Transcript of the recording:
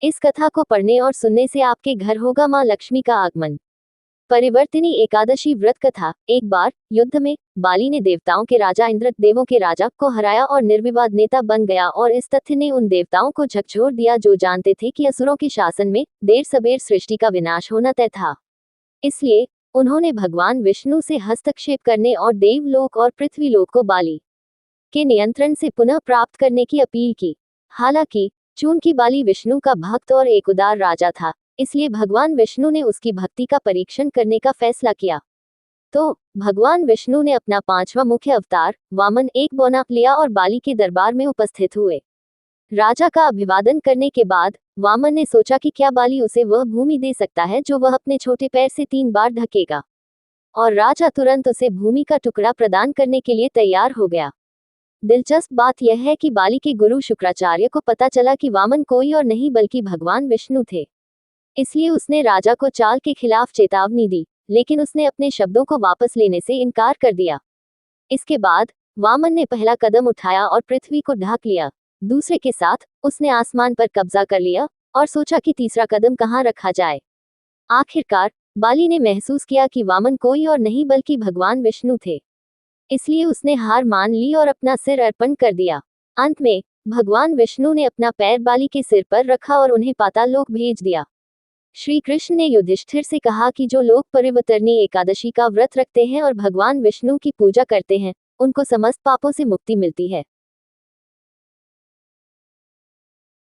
इस कथा को पढ़ने और सुनने से आपके घर होगा माँ लक्ष्मी का आगमन। परिवर्तिनी एकादशी व्रत कथा। एक बार युद्ध में बाली ने देवताओं के राजा इंद्र देवों के राजा को हराया और निर्विवाद नेता बन गया, और इस तथ्य ने उन देवताओं को झकझोर दिया जो जानते थे कि असुरों के शासन में देर सबेर सृष्टि का विनाश होना तय था। इसलिए उन्होंने भगवान विष्णु से हस्तक्षेप करने और देवलोक और पृथ्वीलोक को बाली के नियंत्रण से पुनः प्राप्त करने की अपील की। हालांकि चूंकि बाली विष्णु का भक्त और एक उदार राजा था, इसलिए भगवान विष्णु ने उसकी भक्ति का परीक्षण करने का फैसला किया। तो भगवान विष्णु ने अपना 5वां मुख्य अवतार वामन एक बौना लिया और बाली के दरबार में उपस्थित हुए। राजा का अभिवादन करने के बाद वामन ने सोचा कि क्या बाली उसे वह भूमि दे सकता है जो वह अपने छोटे पैर से 3 बार ढकेगा, और राजा तुरंत उसे भूमि का टुकड़ा प्रदान करने के लिए तैयार हो गया। दिलचस्प बात यह है कि बाली के गुरु शुक्राचार्य को पता चला कि वामन कोई और नहीं बल्कि भगवान विष्णु थे। इसलिए उसने राजा को चाल के खिलाफ चेतावनी दी, लेकिन उसने अपने शब्दों को वापस लेने से इनकार कर दिया। इसके बाद वामन ने पहला कदम उठाया और पृथ्वी को ढक लिया। दूसरे के साथ उसने आसमान पर कब्जा कर लिया और सोचा कि तीसरा कदम कहाँ रखा जाए। आखिरकार बाली ने महसूस किया कि वामन कोई और नहीं बल्कि भगवान विष्णु थे। इसलिए उसने हार मान ली और अपना सिर अर्पण कर दिया। अंत में भगवान विष्णु ने अपना पैर बाली के सिर पर रखा और उन्हें पाताल लोक भेज दिया। श्री कृष्ण ने युधिष्ठिर से कहा कि जो लोग परिवर्तनी एकादशी का व्रत रखते हैं और भगवान विष्णु की पूजा करते हैं, उनको समस्त पापों से मुक्ति मिलती है।